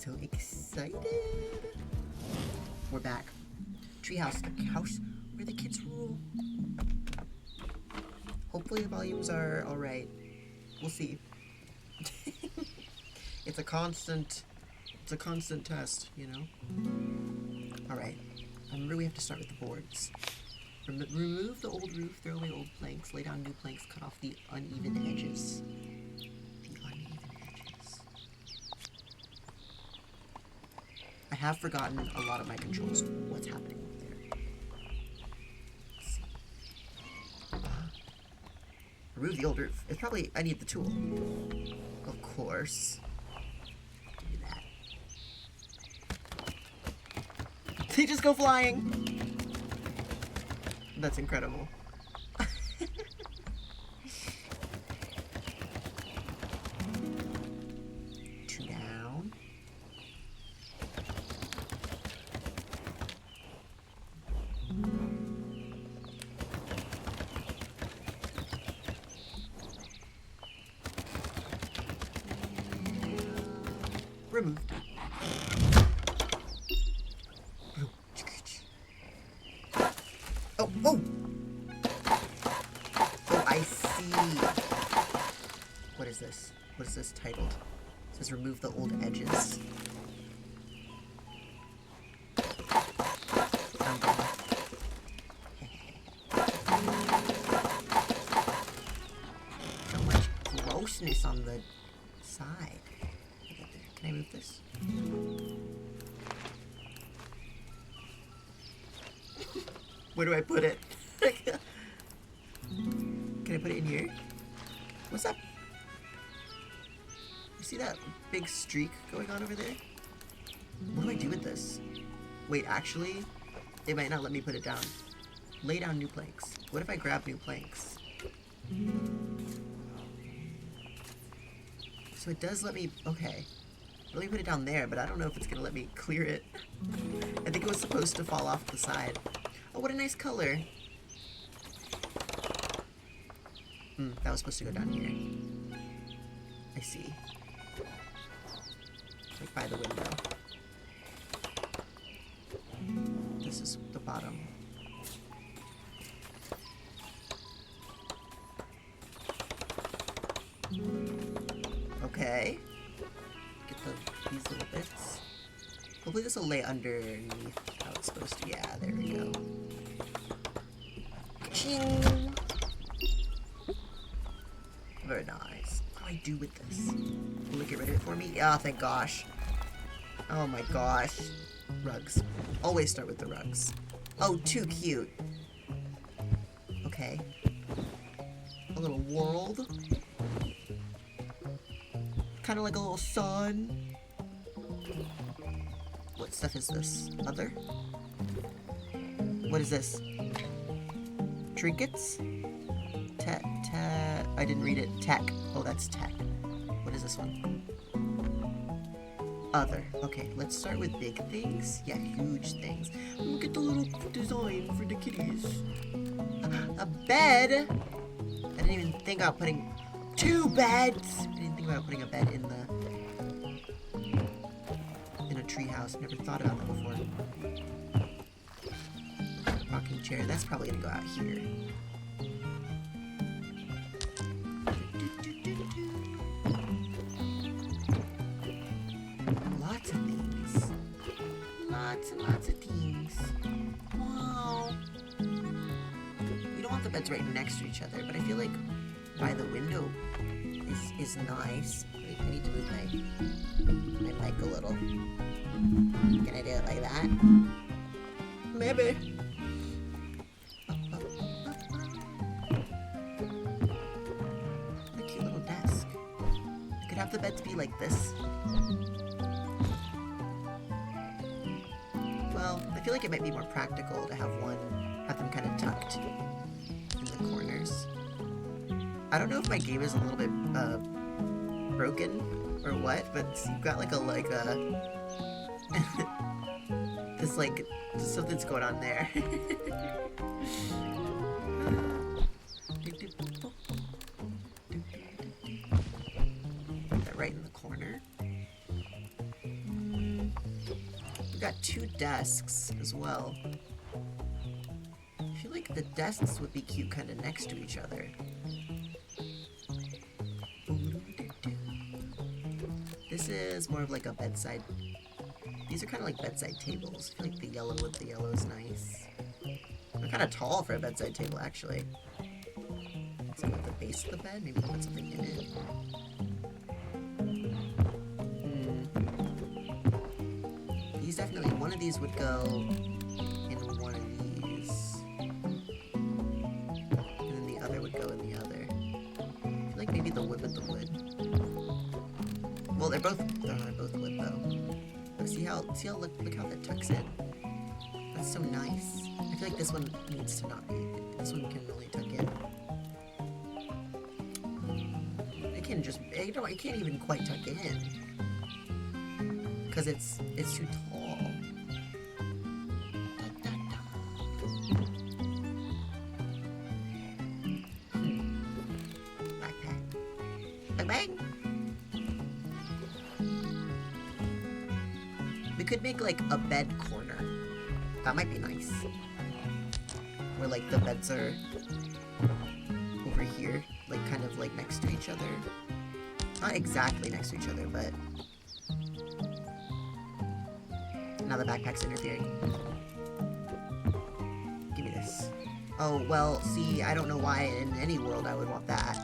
So excited. We're back. Treehouse, the house where the kids rule. Hopefully the volumes are alright. We'll see. It's a constant test, you know? Alright. Remember we have to start with the boards. Remove the old roof, throw away old planks, lay down new planks, cut off the uneven edges. The uneven edges. I have forgotten a lot of my controls. What's happening over there? Let's see. Remove the old roof. It's probably, I need the tool. Of course. Do that. They just go flying! That's incredible. Two down. Removed. Oh, oh! Oh, I see. What is this? What is this titled? It says remove the old edges. I'm done. So much grossness on the side. Can I move this? Where do I put it? Can I put it in here? What's up? You see that big streak going on over there? What do I do with this? Wait, actually, they might not let me put it down. Lay down new planks. What if I grab new planks? So it does let me, okay. Let me put it down there, but I don't know if it's gonna let me clear it. I think it was supposed to fall off the side. Oh, what a nice color. That was supposed to go down here. I see. Like by the window. This is the bottom. Okay. Get these little bits. Hopefully this will lay underneath how it's supposed to. Yeah, there we go. Ka-ching! Very nice. What do I do with this? Will it get rid of it for me? Oh, thank gosh. Oh my gosh. Rugs. Always start with the rugs. Oh, too cute. Okay. A little world. Kind of like a little sun. What stuff is this? Other? What is this? Trinkets? I didn't read it. Tech. Oh, that's tech. What is this one? Other. Okay, let's start with big things. Yeah, huge things. Look at the little design for the kitties. A bed? I didn't even think about putting 2 beds. I didn't think about putting a bed in a treehouse. Never thought about that before. Rocking chair. That's probably gonna go out here. Lots of things. Lots and lots of things. Wow. We don't want the beds right next to each other, but I feel like by the window is nice. Wait, I need to move my mic a little. Can I do it like that? Maybe. A cute little desk. I could have the beds be like this. Well, I feel like it might be more practical to have them kind of tucked in the corners. I don't know if my game is a little bit broken or what, but you've got like a this like something's going on there. Put that right in the corner. got 2 desks as well. I feel like the desks would be cute kind of next to each other. This is more of like a bedside. These are kind of like bedside tables. I feel like the yellow with the yellow is nice. They're kind of tall for a bedside table, actually. Let's go with the base of the bed. Maybe put something in it. These definitely, one of these would go in one of these. And then the other would go in the other. I feel like maybe the wood with the wood. Well, they're both wood though. But see how look how that tucks in. That's so nice. I feel like this one needs to not be. This one can only tuck in. It can just, you know, it can't even quite tuck in. Because it's too tall. Backpack. Bang bang. We could make like a bed corner. That might be nice. Where like the beds are over here, like kind of like next to each other. Not exactly next to each other, but now the backpack's interfering. Give me this. Oh, well, see, I don't know why in any world I would want that.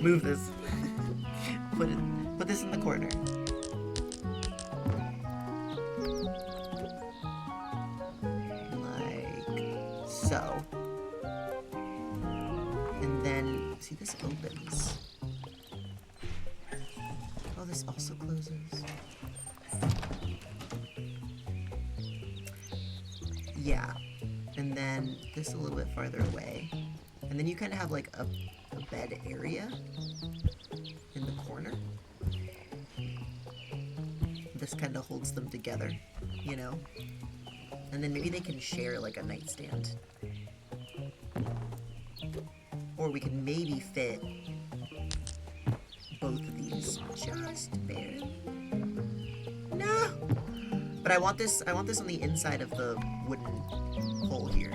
Move this. Put this in the corner. Like so. And then, see, this opens. Oh, this also closes. Yeah. And then this a little bit farther away. And then you kind of have like a bed area in the corner. This kind of holds them together, you know? And then maybe they can share like a nightstand. Or we can maybe fit both of these just barely. No! But I want this on the inside of the wooden hole here.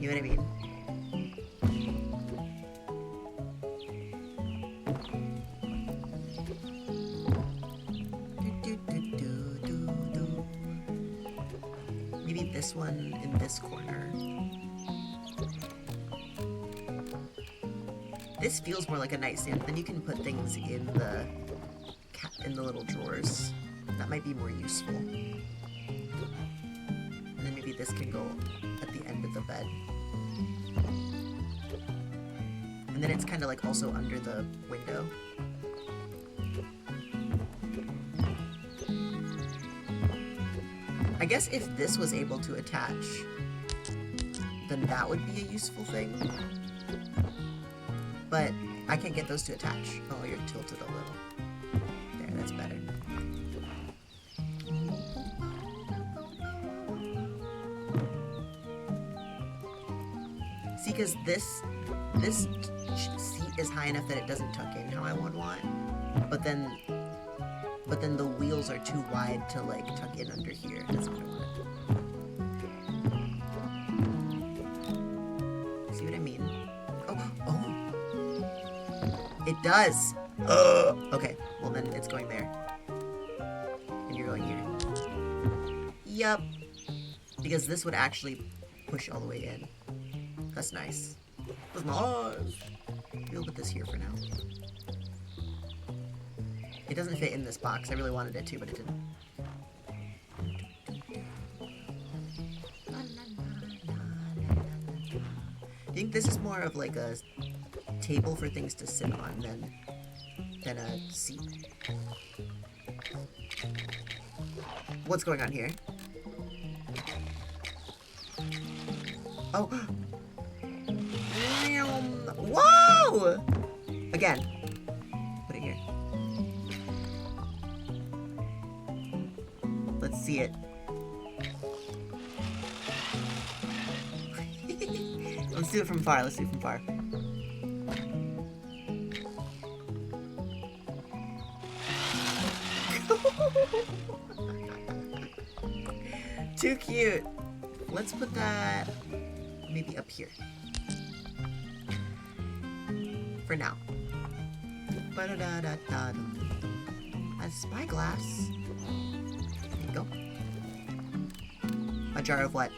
You know what I mean? Maybe this one in this corner. This feels more like a nightstand. Then you can put things in the little drawers. That might be more useful. And then maybe this can go at the end of the bed. And then it's kind of like also under the window. I guess if this was able to attach, then that would be a useful thing. But I can't get those to attach. Oh, you're tilted a little. There, that's better. See, because this seat is high enough that it doesn't tuck in how I would want. But then the wheels are too wide to like tuck in under here. That's what I want. See what I mean? Oh. It does. Okay, well then it's going there. And you're going here. Yup. Because this would actually push all the way in. That's nice. That's nice. We'll put this here for now. It doesn't fit in this box. I really wanted it to, but it didn't. I think this is more of like a table for things to sit on than a seat. What's going on here? Oh. Whoa! Again. Put it here. Let's see it. Let's do it from far. Let's do it from far. Too cute. Let's put that maybe up here. For now. Ba-da-da-da-da. A spyglass. There you go. A jar of what?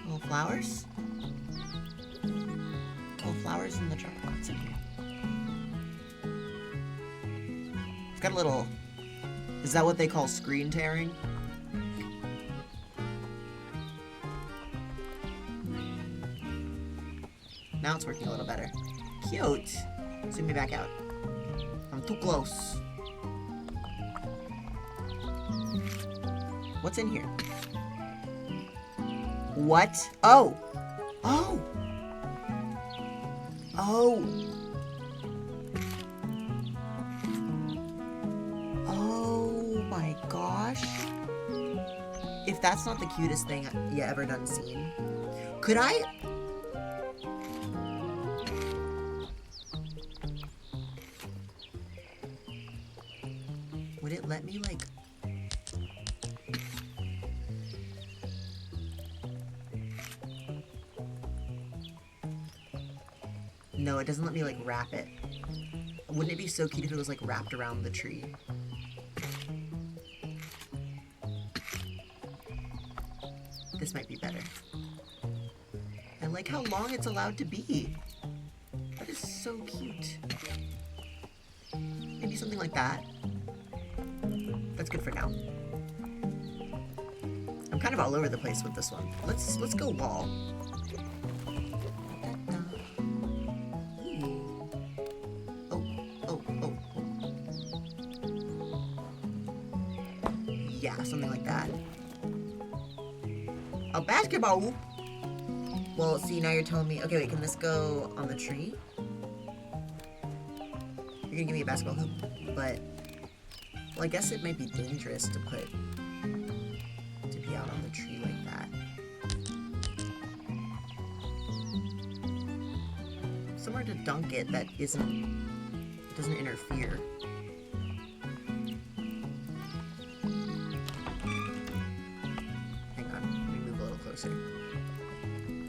Little flowers? Little flowers in the jar. What's in here? It's got a little... Is that what they call screen tearing? Now it's working a little better. Cute. Zoom me back out. I'm too close. What's in here? What? Oh! Oh! Oh! Oh my gosh. If that's not the cutest thing you ever done seen. Could I... Would it let me, like... No, it doesn't let me, like, wrap it. Wouldn't it be so cute if it was, like, wrapped around the tree? This might be better. I like how long it's allowed to be. That is so cute. Maybe something like that. That's good for now. I'm kind of all over the place with this one. Let's go wall. Yeah, something like that. A basketball. Well, see, now you're telling me. Okay, wait, can this go on the tree? You're gonna give me a basketball hoop, but well, I guess it might be dangerous to be out on the tree like that. Somewhere to dunk it that doesn't interfere.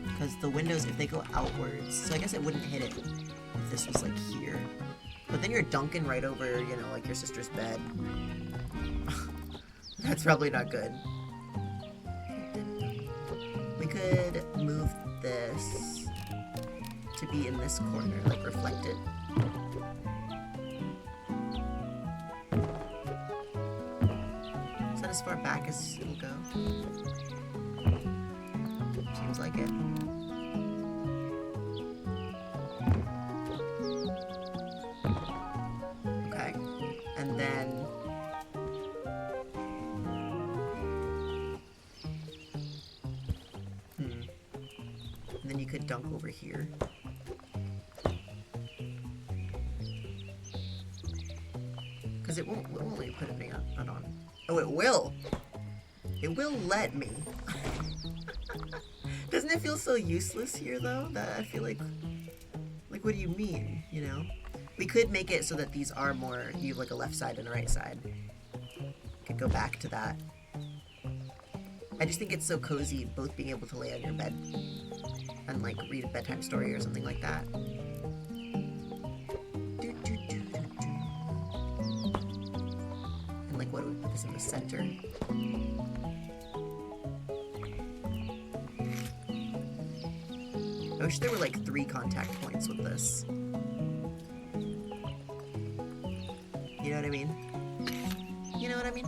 Because the windows, if they go outwards, so I guess it wouldn't hit it if this was like here. But then you're dunking right over, you know, like your sister's bed. That's probably not good. We could move this to be in this corner, like reflected. Is that as far back as it'll go? Seems like it. Okay. And then... And then you could dunk over here. Because it won't let you put anything on. Oh, it will! It will let me. Doesn't it feel so useless here, though? That I feel like, what do you mean, you know? We could make it so that these are more, you have like a left side and a right side. Could go back to that. I just think it's so cozy, both being able to lay on your bed and like read a bedtime story or something like that. And like, what do we put this in the center? I wish there were like 3 contact points with this. You know what I mean? You know what I mean?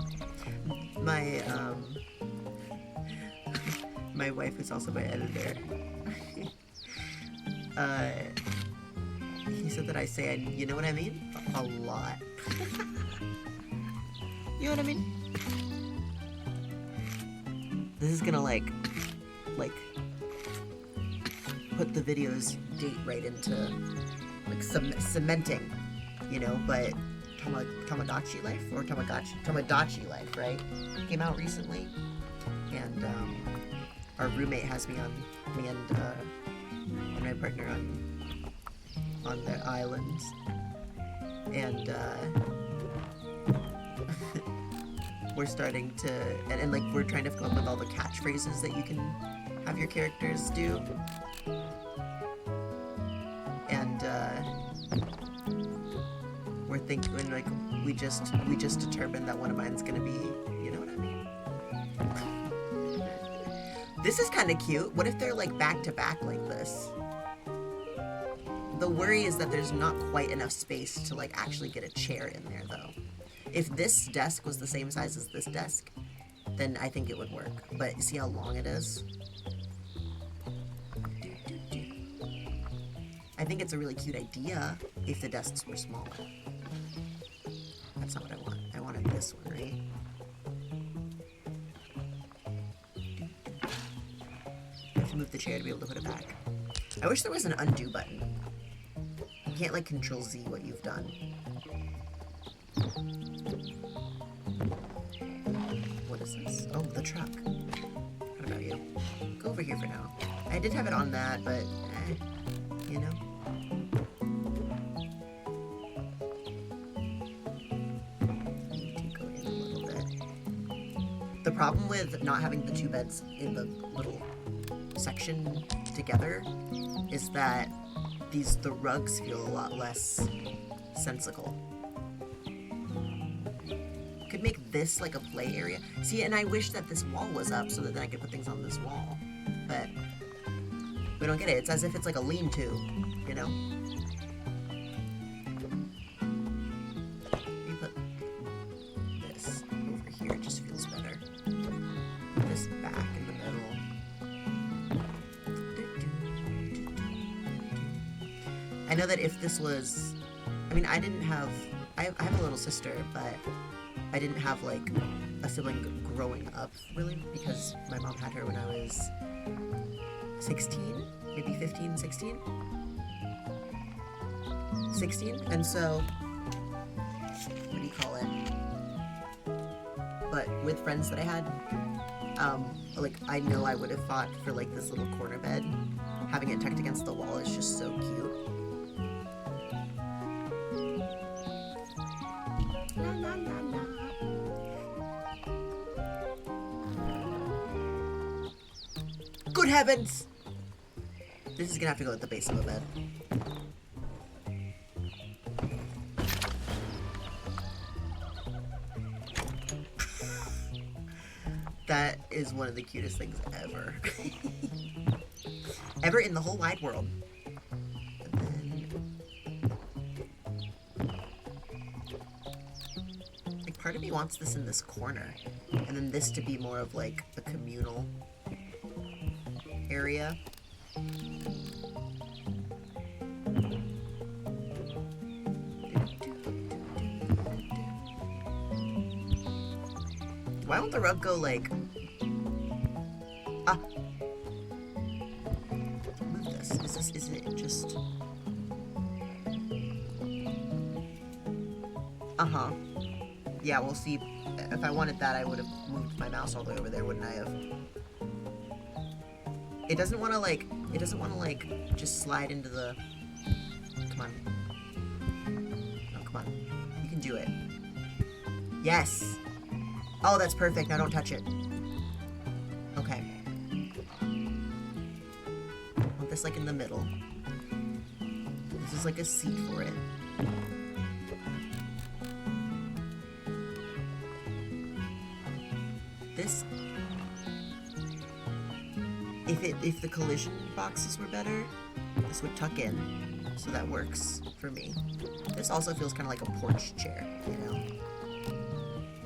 My wife is also my editor. He said that I say, you know what I mean? A lot. You know what I mean? This is gonna like put the video's date right into like cementing, you know, but Tamagotchi Life or Tamagotchi Life, right? Came out recently, and our roommate has me and my partner on the island, and we're starting to, and like we're trying to come up with all the catchphrases that you can have your characters do. And we're thinking, like, we just determined that one of mine's gonna be, you know what I mean? This is kind of cute. What if they're like back to back like this? The worry is that there's not quite enough space to like actually get a chair in there though. If this desk was the same size as this desk, then I think it would work. But you see how long it is? I think it's a really cute idea if the desks were smaller. That's not what I want. I wanted this one, right? I have to move the chair to be able to put it back. I wish there was an undo button. You can't like Control Z what you've done. What is this? Oh, the truck. What about you? Go over here for now. I did have it on that, but you know. The problem with not having the two beds in the little section together is that the rugs feel a lot less sensical. Could make this like a play area. See, and I wish that this wall was up so that then I could put things on this wall. But we don't get it. It's as if it's like a lean-to, you know? You put this over here. It just feels better. Put this back in the middle. I know that if this was... I mean, I didn't have... I have a little sister, but I didn't have, like, a sibling growing up, really, because my mom had her when I was 16, maybe 15, 16? 16? And so, what do you call it? But with friends that I had, like, I know I would have fought for, like, this little corner bed. Having it tucked against the wall is just so cute. La, la, la, la. Good heavens! This is gonna have to go at the base of a bed. That is one of the cutest things ever. Ever in the whole wide world. And then... like, part of me wants this in this corner. And then this to be more of, like, a communal area. Why won't the rug go like... Ah! Move this. Is it just... Uh-huh. Yeah, we'll see. If I wanted that, I would have moved my mouse all the way over there, wouldn't I have? It doesn't want to like just slide into the... Come on. Oh, come on. You can do it. Yes! Oh, that's perfect. Now don't touch it. Okay. Want this like in the middle. This is like a seat for it. This... If the collision boxes were better, this would tuck in, so that works for me. This also feels kind of like a porch chair, you know?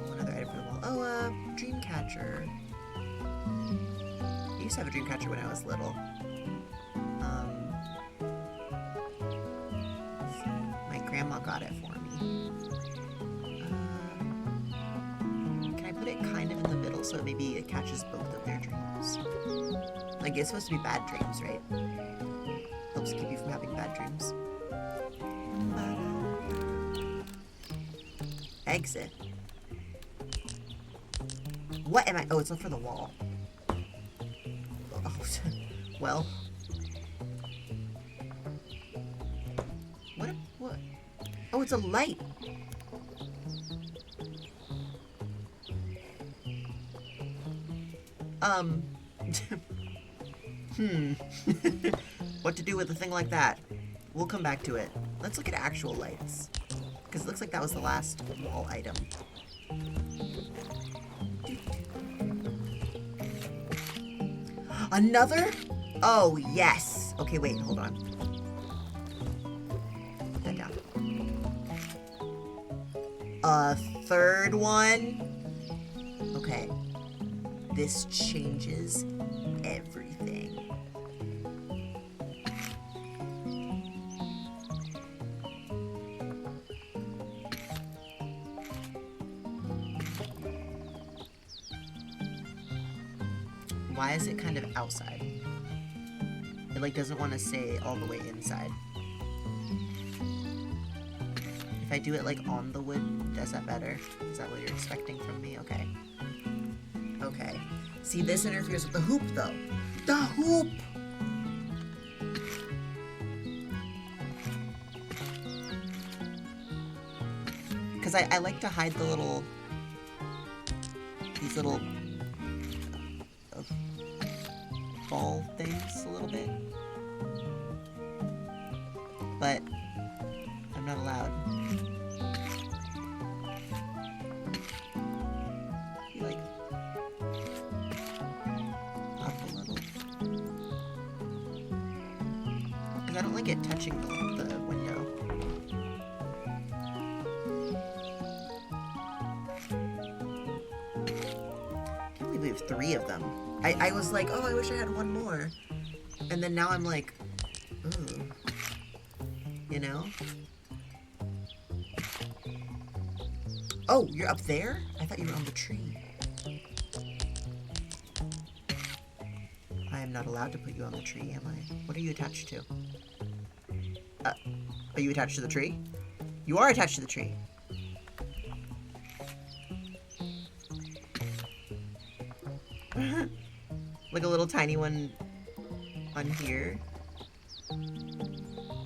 Oh, another item for the wall. Oh, dream catcher. I used to have a dream catcher when I was little. My grandma got it for me. Can I put it kind of in the middle so maybe it catches both of their dreams? Like, it's supposed to be bad dreams, right? Helps keep you from having bad dreams. Exit. What am I? Oh, it's up for the wall. Oh, well. What? Oh, it's a light. What to do with a thing like that? We'll come back to it. Let's look at actual lights. Because it looks like that was the last wall item. Another? Oh, yes. Okay, wait, hold on. Put that down. A third one? Okay. This changes everything. Why is it kind of outside? It like doesn't want to stay all the way inside. If I do it like on the wood, does that better? Is that what you're expecting from me? Okay. Okay. See, this interferes with the hoop though. The hoop! Because I like to hide the little... these little... ball things a little bit. But I'm not allowed. You like up a little. Because I don't like it touching the window. I can't believe we have 3 of them. I was like, oh, I wish I had one more. And then now I'm like, ooh. You know? Oh, you're up there? I thought you were on the tree. I am not allowed to put you on the tree, am I? What are you attached to? Are you attached to the tree? You are attached to the tree. Like a little tiny one on here.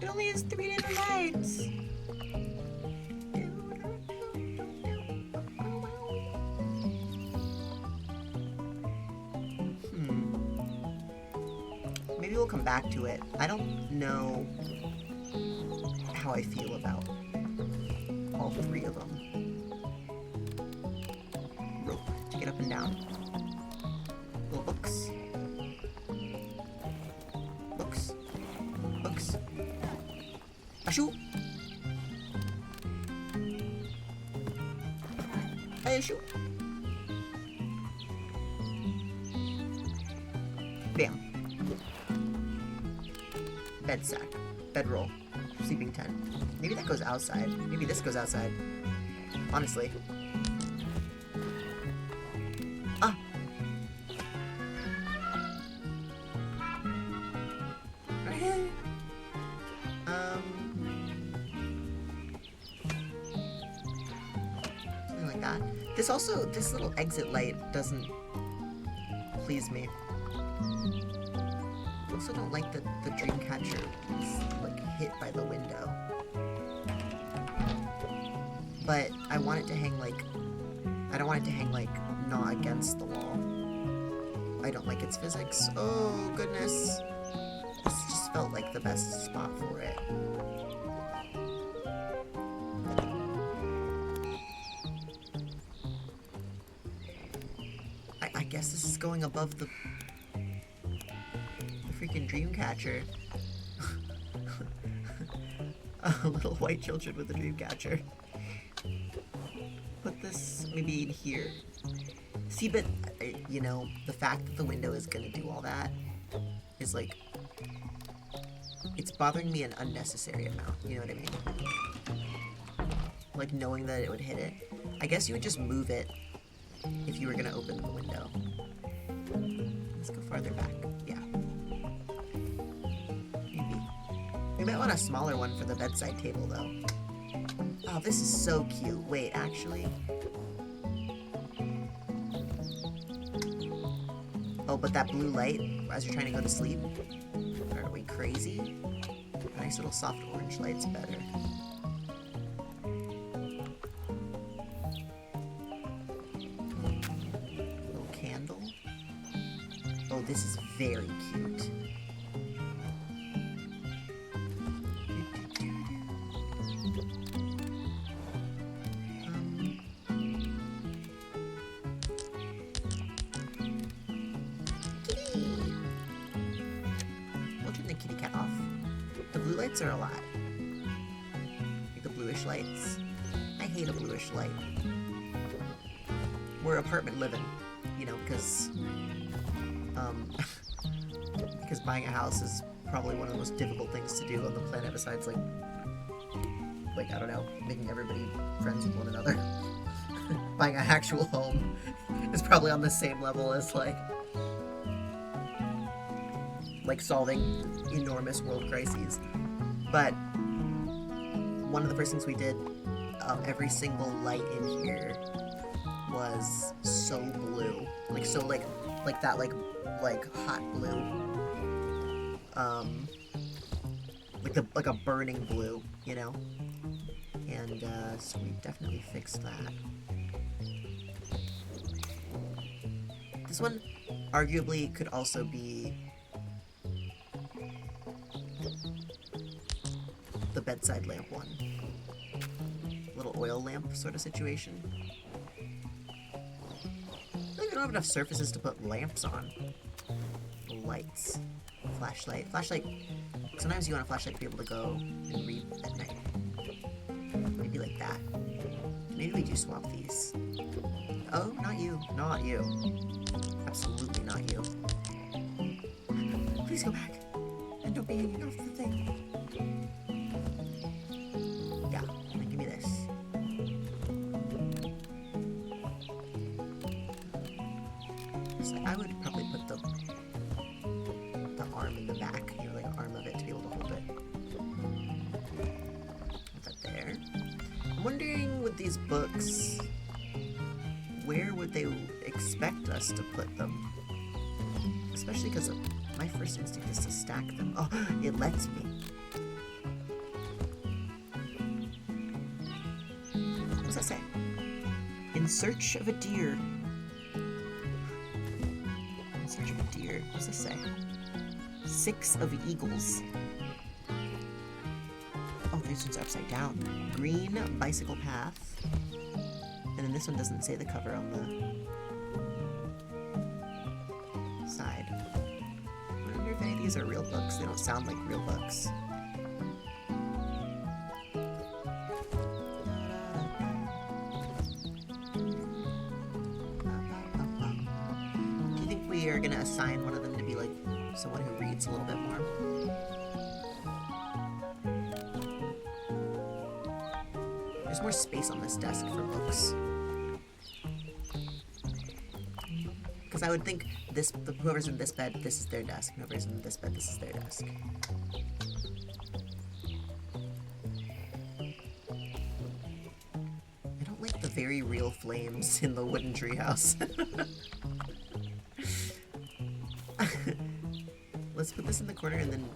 It only has 3 different lights. Maybe we'll come back to it. I don't know how I feel about all 3 of them. Rope to get up and down. Little books. Books. Books. Achoo! Achoo! Bam. Bed sack. Bedroll. Sleeping tent. Maybe that goes outside. Maybe this goes outside. Honestly. Ah! Something like that. This little exit light doesn't please me. I also don't like that the dream catcher is like hit by the window. But I want it to hang like, I don't want it to hang like not against the wall. I don't like its physics. Oh goodness. This just felt like the best spot for it. I guess this is going above the freaking dream catcher. Little white children with a dream catcher. Put this maybe in here. See, but you know, the fact that the window is gonna do all that is like, it's bothering me an unnecessary amount. You know what I mean? Like knowing that it would hit it. I guess you would just move it if you were gonna open the window. Let's go farther back. Yeah. Maybe. We might want a smaller one for the bedside table though. Oh, this is so cute. Wait, actually. Oh, but that blue light as you're trying to go to sleep? Are we crazy? A nice little soft orange light's better. Little candle. this is very cute. We'll turn the kitty cat off. The blue lights are a lot. Like the bluish lights. I hate a bluish light. We're apartment living, you know, because because buying a house is probably one of the most difficult things to do on the planet besides like I don't know, making everybody friends with one another. Buying an actual home is probably on the same level as like solving enormous world crises. But one of the first things we did, every single light in here was so blue, like that hot blue, like a burning blue, you know. And so we definitely fixed that. This one arguably could also be the bedside lamp one. Little oil lamp sort of situation. I think we don't have enough surfaces to put lamps on. Lights. Flashlight. Flashlight. Sometimes you want a flashlight to be able to go and read at night. Maybe like that. Maybe we do swap these. Oh, not you. Not you. Absolutely not you. Please go back. And don't be hanging off the thing. Yeah, give me this. So I would probably put the arm in the back, you know, like an arm of it to be able to hold it. Put that there. I'm wondering with these books, where would they expect us to put them? Especially because my first instinct is to stack them. Oh, it lets me. What does that say? In search of a deer. In search of a deer. What does this say? 6 of eagles. Oh, this one's upside down. Green bicycle path. And then this one doesn't say the cover on the side. I wonder if any of these are real books. They don't sound like real books. Do you think we are going to assign one of them to be like someone who reads a little bit more? There's more space on this desk for books. Because I would think whoever's in this bed, this is their desk. Whoever's in this bed, this is their desk. I don't like the very real flames in the wooden treehouse. Let's put this in the corner and then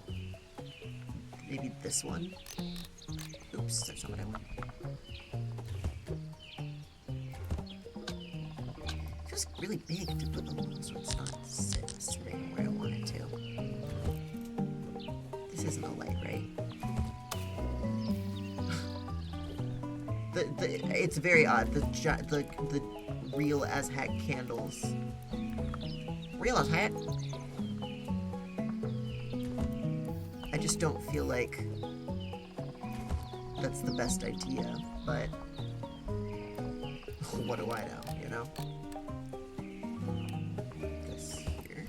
maybe this one. Oops, that's not what I want. It feels really big to put alone, so it's not sitting where I want it to. This isn't a light, right? It's very odd. The real as heck candles. Real as heck. I just don't feel like that's the best idea, but what do I know, you know? This here.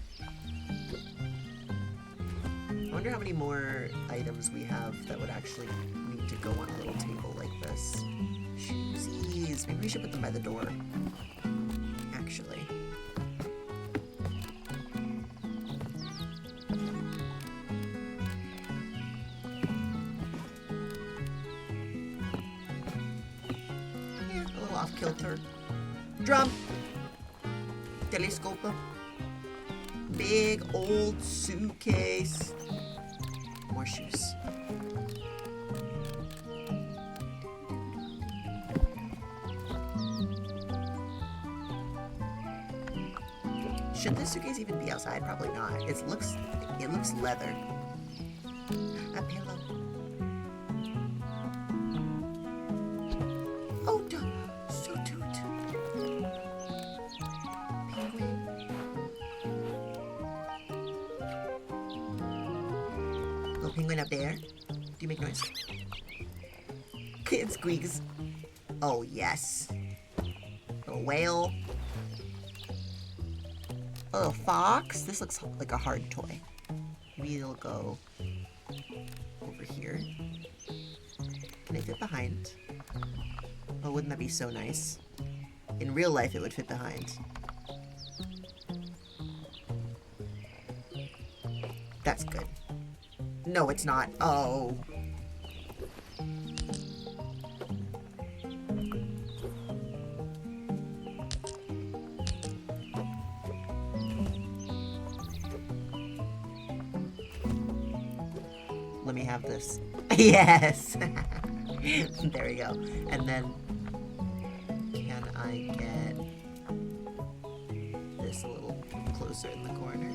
I wonder how many more items we have that would actually need to go on a little table like this. Shoesies. Maybe we should put them by the door, actually. Off-kilter. Drum. Telescope. Big old suitcase. More shoes. Should this suitcase even be outside? Probably not. It looks leather. A pillow. Oh, so cute. Penguin. Little penguin up there. Do you make noise? It squeaks. Oh, yes. Little whale. A little fox. This looks like a hard toy. Maybe it'll go over here. Can it fit behind? Oh, wouldn't that be so nice? In real life, it would fit behind. That's good. No, it's not. Oh. Let me have this. Yes! There we go. And then, can I get this a little closer in the corner?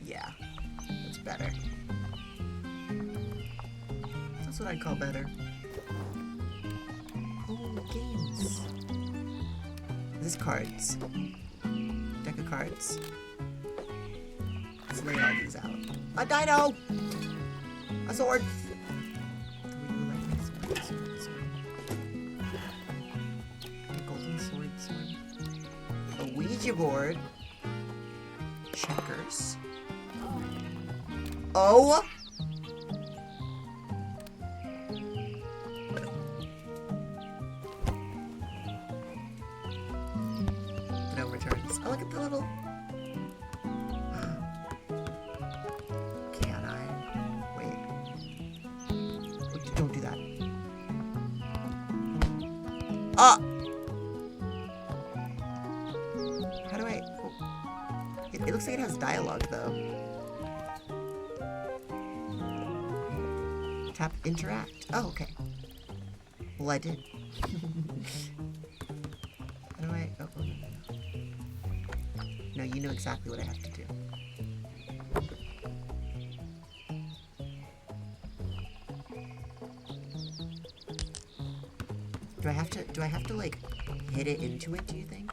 Yeah, that's better. That's what I'd call better. Oh, games. This is cards. Deck of cards. Let's lay all these out. A dino! A sword! A golden sword. A Ouija board. Checkers. Oh! No returns. Oh, look at the little... Can I? Wait. Don't do that. How do I... Oh. It looks like it has dialogue, though. Tap interact. Oh, okay. Well, I did. How do I... Oh, no. No, you know exactly what I have to do. Do I have to like hit it into it, do you think?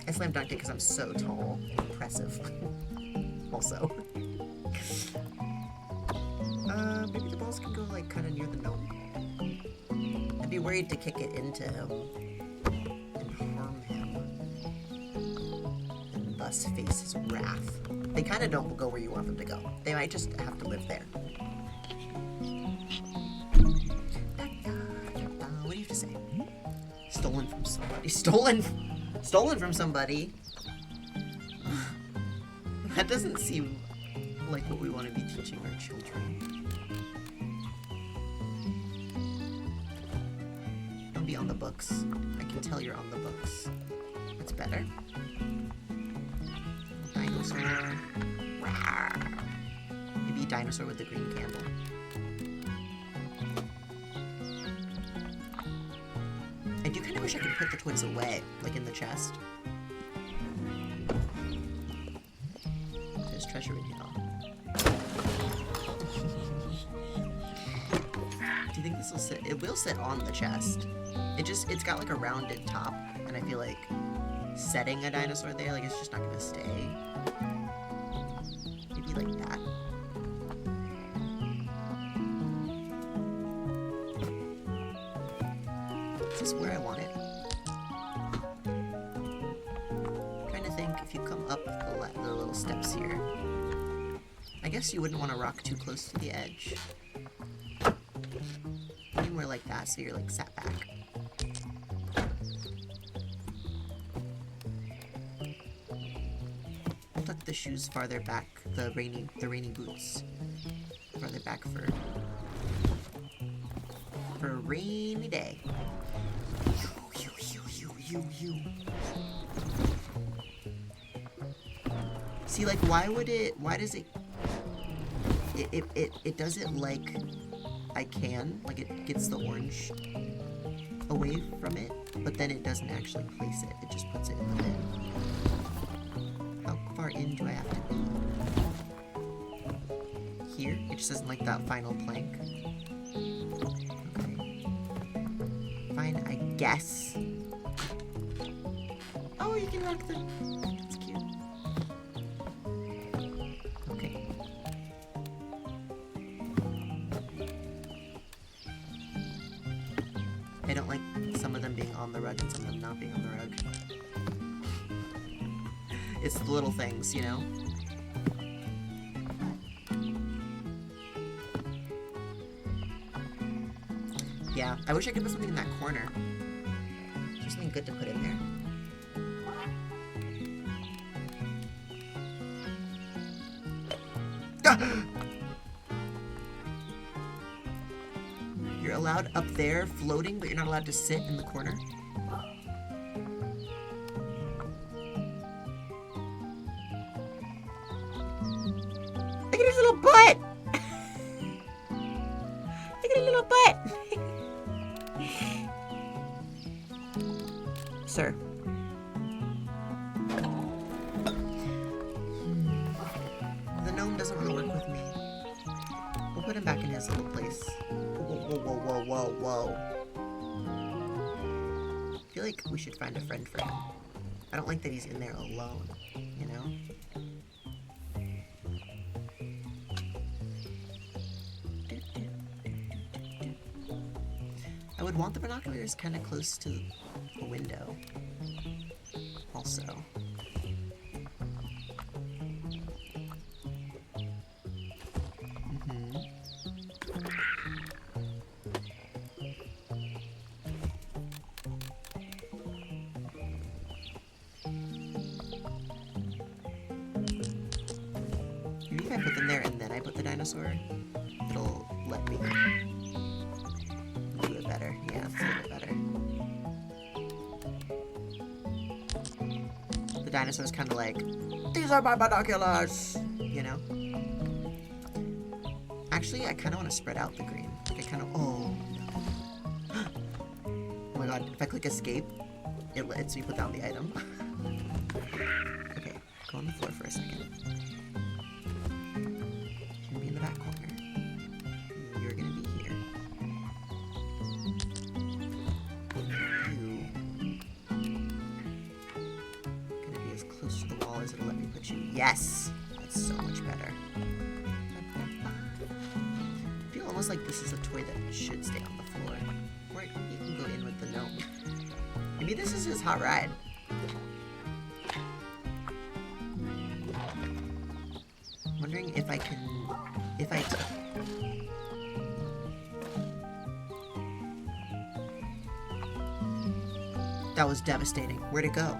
I slam dunked it because I'm so tall and impressive. Also. Maybe the balls can go like kind of near the gnome. I'd be worried to kick it into him and harm him and thus face his wrath. They kind of don't go where you want them to go. They might just have to live there. What do you have to say? Stolen from somebody. Stolen from somebody. That doesn't seem like what we want to be teaching our children. Don't be on the books. I can tell you're on the books. That's better. Dinosaur. Maybe a dinosaur with the green candle. I do kind of wish I could put the toys away, like in the chest. There's treasure in here. Do you think this will sit? It will sit on the chest. It's got like a rounded top, and I feel like setting a dinosaur there, like it's just not gonna stay. Maybe like that. Is this where I want it? I'm trying to think if you come up the little steps here. I guess you wouldn't want to rock too close to the edge. Maybe more like that, so you're like sat back. I'll tuck the shoes farther back, the rainy boots farther back for a rainy day. you. See, like, why does it does it like I can, like it gets the orange away from it, but then it doesn't actually place it. It just puts it in the bin. How far in do I have to be? Here? It just doesn't like that final plank. Okay. Fine, I guess. Oh, you can rock the... That's cute. Okay. I don't like some of them being on the rug and some of them not being on the rug. It's the little things, you know? Yeah, I wish I could put something in that corner. Is there something good to put in there? Ah! You're allowed up there floating, but you're not allowed to sit in the corner? Look at his little butt! Look at his little butt! Sir. The gnome doesn't want to work with me. We'll put him back in his little place. Whoa. I feel like we should find a friend for him. I don't like that he's in there alone, you know? I would want the binoculars kind of close to the window. Also. Maybe if I put them there and then I put the dinosaur, it'll let me do it better. Yeah, it's a little better. The dinosaur's kind of like, these are my binoculars, you know? Actually, I kind of want to spread out the green. Like, I kind of, oh no. Oh my god, if I click escape, it lets me put down the item. Okay, go on the floor for a second. You're gonna be in the back corner. You're gonna be here. Gonna be as close to the wall as it'll let me put you. Yes! That's so much better. I feel almost like this is a toy that should stay on the floor. Or you can go in with the gnome. Maybe this is his hot ride. I'm wondering if I can... That was devastating. Where'd it go?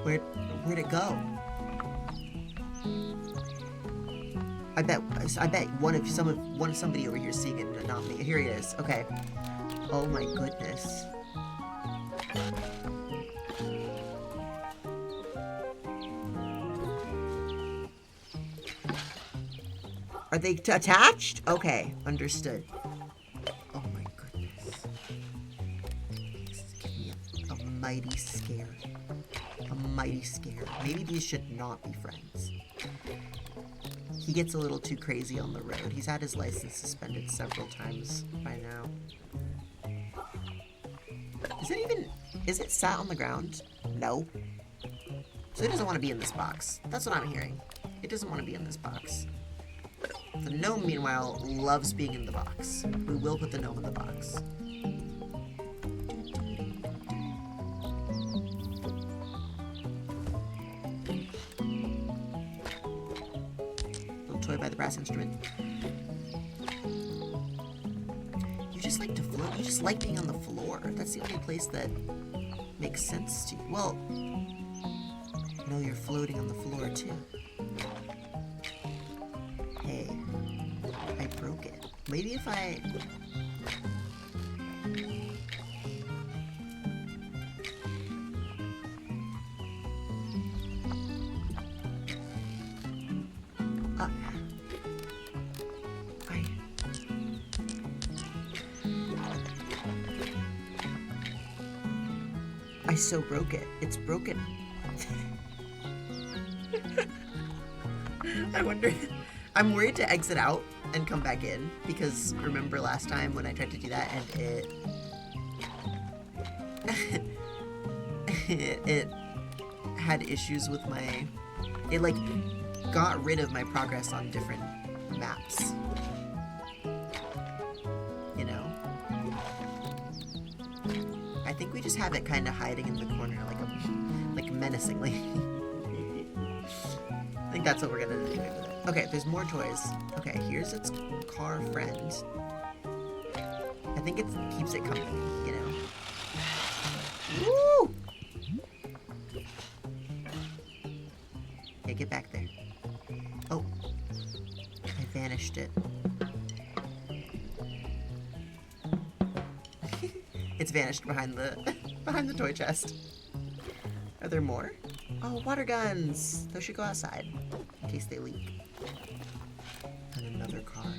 Where'd it go? I bet somebody over here seeing it and not me. Here he is. Okay. Oh my goodness. Are they attached? Okay, understood. Oh my goodness. This is giving me a mighty scare. A mighty scare. Maybe these should not be friends. He gets a little too crazy on the road. He's had his license suspended several times by now. Is it sat on the ground? No. So it doesn't want to be in this box. That's what I'm hearing. It doesn't want to be in this box. The gnome, meanwhile, loves being in the box. We will put the gnome in the box. Little toy by the brass instrument. You just like to float. You just like being on the floor. That's the only place that makes sense to you. Well, no, you're floating on the floor too. Hey, I broke it. Maybe if I... so broke it. It's broken. I wonder... I'm worried to exit out and come back in, because remember last time when I tried to do that and it had issues with my... It, like, got rid of my progress on different maps. You know? I think we just have it kind of hiding in the corner, like menacingly. I think that's what we're gonna do with it. Okay, there's more toys. Okay, here's its car friend. I think it keeps it company, you know? Woo! Yeah, get back there. Oh. I vanished it. It's vanished behind the toy chest. Are there more? Oh, water guns! Those should go outside in case they leak. And another car.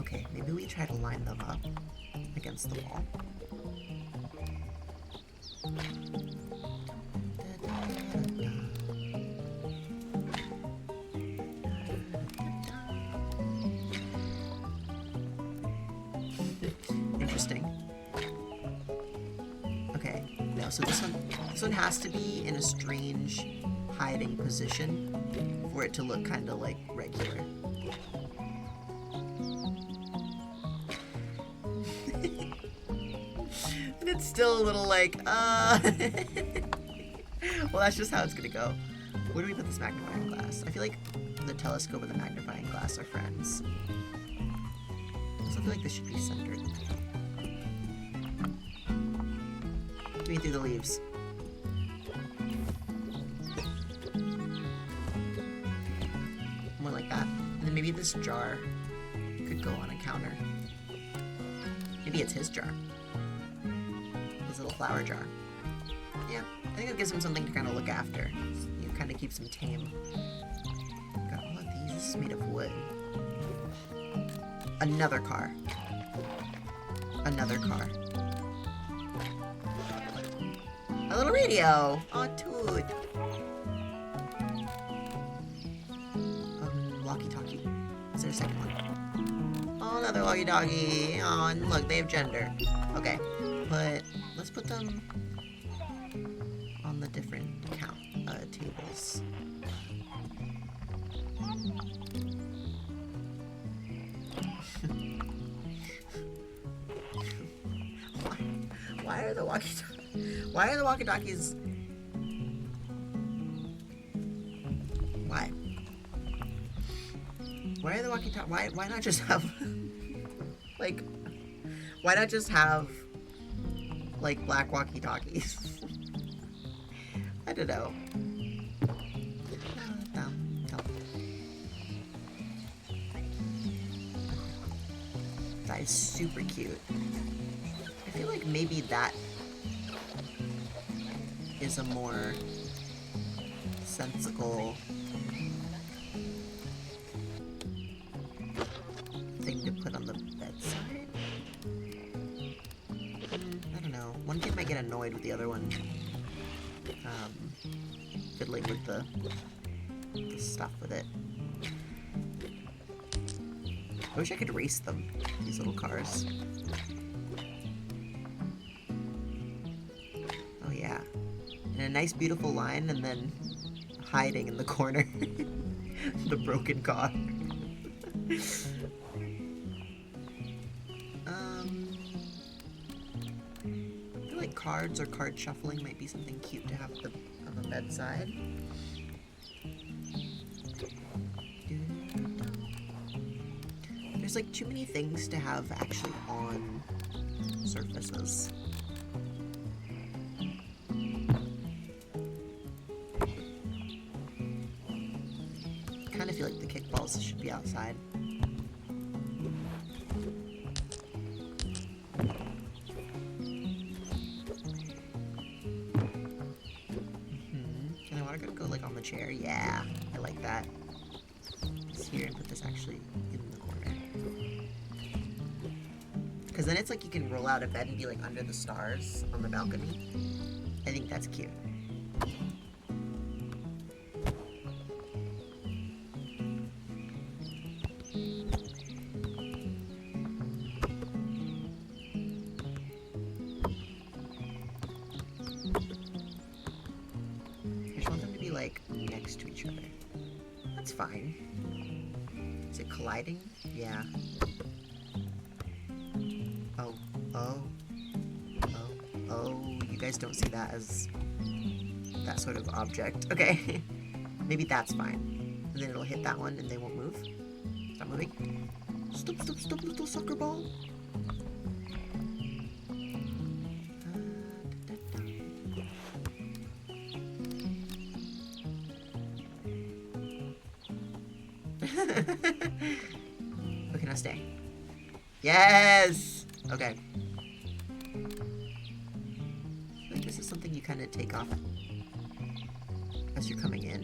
Okay, maybe we try to line them up against the wall. Interesting. Okay, no, so this one has to be in a strange hiding position for it to look kind of like regular. And it's still a little like, well, that's just how it's gonna go. Where do we put this magnifying glass? I feel like the telescope and the magnifying glass are friends. I also feel like this should be centered. Give me through the leaves. More like that. And then maybe this jar could go on a counter. Maybe it's his jar. His little flower jar. Yeah, I think it gives him something to kind of look after. You know, kind of keeps him tame. Got all of these. This is made of wood. Another car. Another car. A little radio. Oh, toot. Walkie-talkie. Is there a second one? Oh, another walkie-talkie. Oh, and look, they have gender. Okay, but let's put them on the different tables. Why are the walkie-talkies? Why are the walkie-talkies? Why? Why are the walkie-talkies? Why not just have like? Why not just have like black walkie-talkies? I don't know. That is super cute. I feel like maybe that is a more sensible thing to put on the bedside. I don't know. One kid might get annoyed with the other one fiddling with the stuff with it. I wish I could race them, these little cars. Oh yeah. In a nice beautiful line and then hiding in the corner. The broken car. I feel like cards or card shuffling might be something cute to have on the bedside. There's like too many things to have actually on surfaces. I kind of feel like the kickballs should be outside. And I want to go like on the chair. Yeah, I like that. It's here and put this actually in the corner. Because then it's like you can roll out of bed and be like under the stars on the balcony. I think that's cute. I just want them to be like next to each other. That's fine. Is it colliding? Yeah. Oh, oh, oh, oh, you guys don't see that as that sort of object. Okay. Maybe that's fine. And then it'll hit that one and they won't move. Stop moving. Stop, stop, stop, little soccer ball. Okay, now stay. Yes! Okay. I feel like this is something you kind of take off as you're coming in.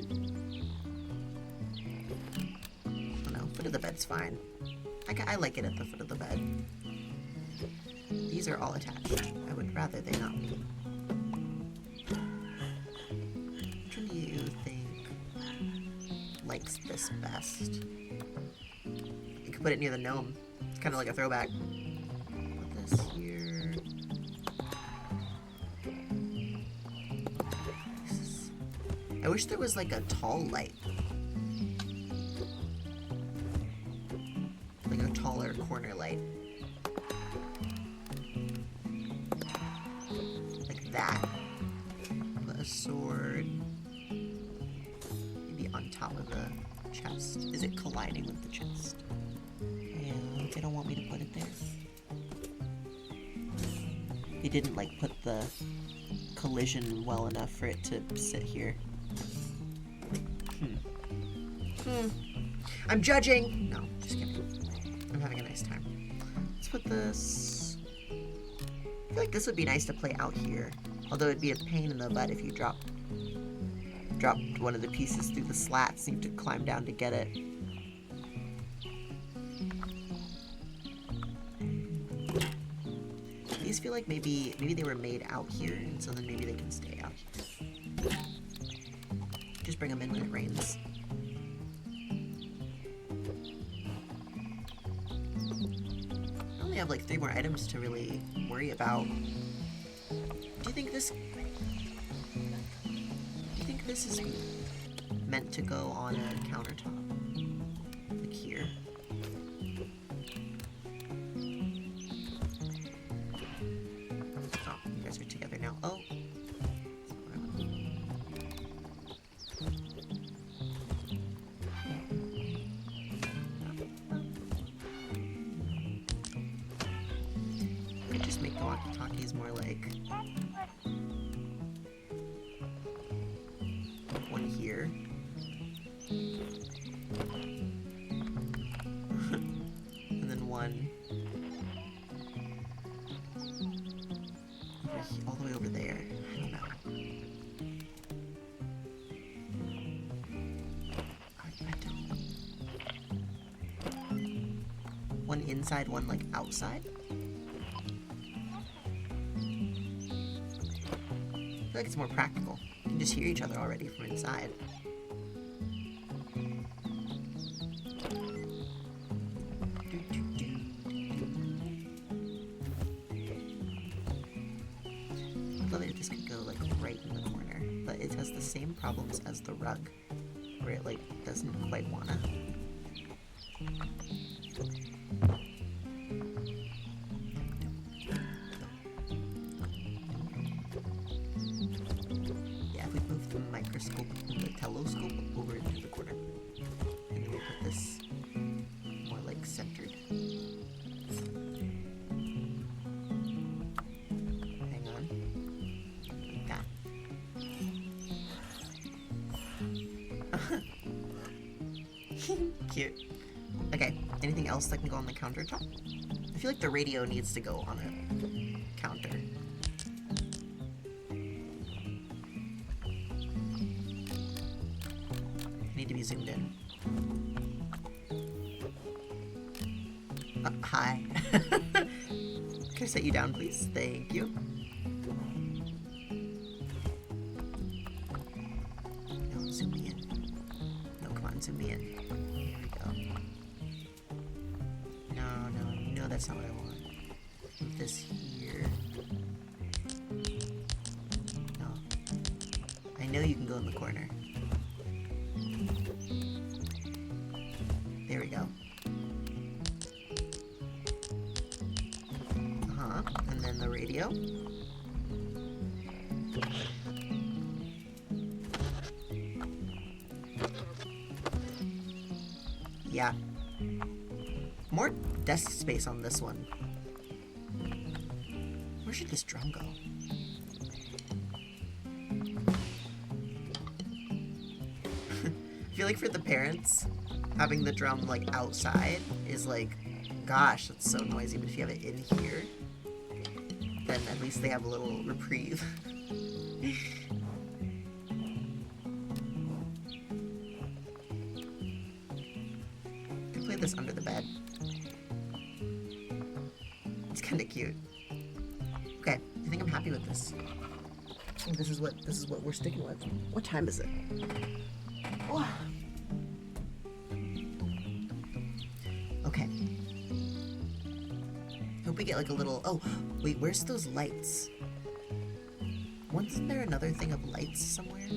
I don't know, foot of the bed's fine. I like it at the foot of the bed. These are all attached. I would rather they not be. Which one do you think likes this best? You could put it near the gnome. It's kind of like a throwback. Put this here. I wish there was like a tall light. Like a taller corner light. Like that. Put a sword. Maybe on top of the chest. Is it colliding with the chest? Yeah, they don't want me to put it there. They didn't like put the collision well enough for it to sit here. I'm judging! No, just kidding. I'm having a nice time. Let's put this... I feel like this would be nice to play out here. Although it'd be a pain in the butt if you dropped one of the pieces through the slats and you have to climb down to get it. These feel like maybe they were made out here, and so then maybe they can stay out here. Just bring them in when it rains. I only have like 3 more items to really worry about. Do you think this is meant to go on a countertop? Like here? Oh, you guys are together now. Oh. I could just make the walkie-talkies more like one here. And then one all the way over there. I don't know. I don't. One inside, one like outside. I feel like it's more practical. You can just hear each other already from inside. I'd love it if this could go like right in the corner, but it has the same problems as the rug, where it like doesn't quite wanna. Microscope and the telescope over into the corner. And then we'll put this more like centered. Hang on. Like that. Cute. Okay, anything else that can go on the countertop? I feel like the radio needs to go on a counter. Need to be zoomed in. Hi. Can I set you down, please? Thank you. No, zoom me in. No, come on, zoom me in. Here we go. No, that's not what I want. Move this here. No. I know you can go in the corner. There we go. And then the radio. Yeah. More desk space on this one. Where should this drum go? I feel like for the parents, having the drum like outside is like, gosh, that's so noisy. But if you have it in here, then at least they have a little reprieve. You can play this under the bed. It's kind of cute. Okay, I think I'm happy with this. I think this is what we're sticking with. What time is it? Oh. Okay. Hope we get like a little. Oh, wait, where's those lights? Wasn't there another thing of lights somewhere?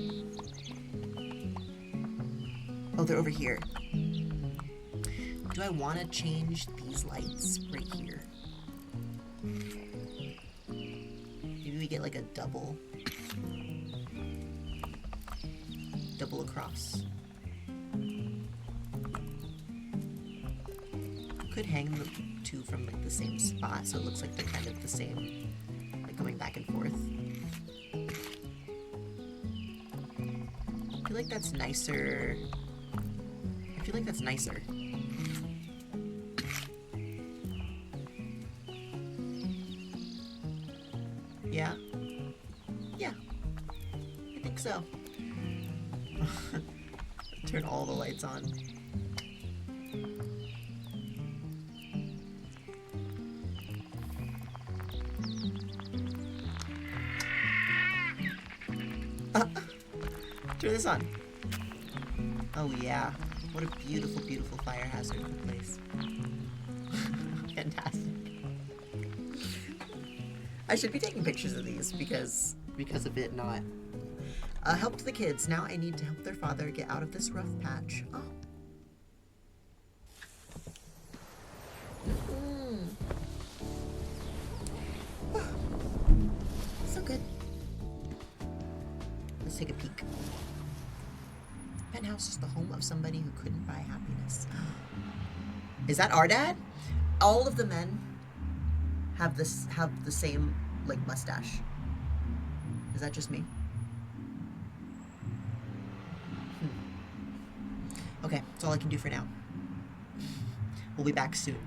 Oh, they're over here. Do I want to change these lights right here? Maybe we get like a double across. Could hang the two from like the same spot so it looks like they're kind of the same, like going back and forth. I feel like that's nicer. Yeah? Yeah. I think so. Turn all the lights on. Turn this on. Oh yeah. What a beautiful, beautiful fire hazard in place. Fantastic. I should be taking pictures of these because of it not. Helped the kids. Now I need to help their father get out of this rough patch. Oh. So good. Let's take a peek. Penthouse is the home of somebody who couldn't buy happiness. Is that our dad? All of the men have the same like mustache. Is that just me? Okay, that's all I can do for now. We'll be back soon.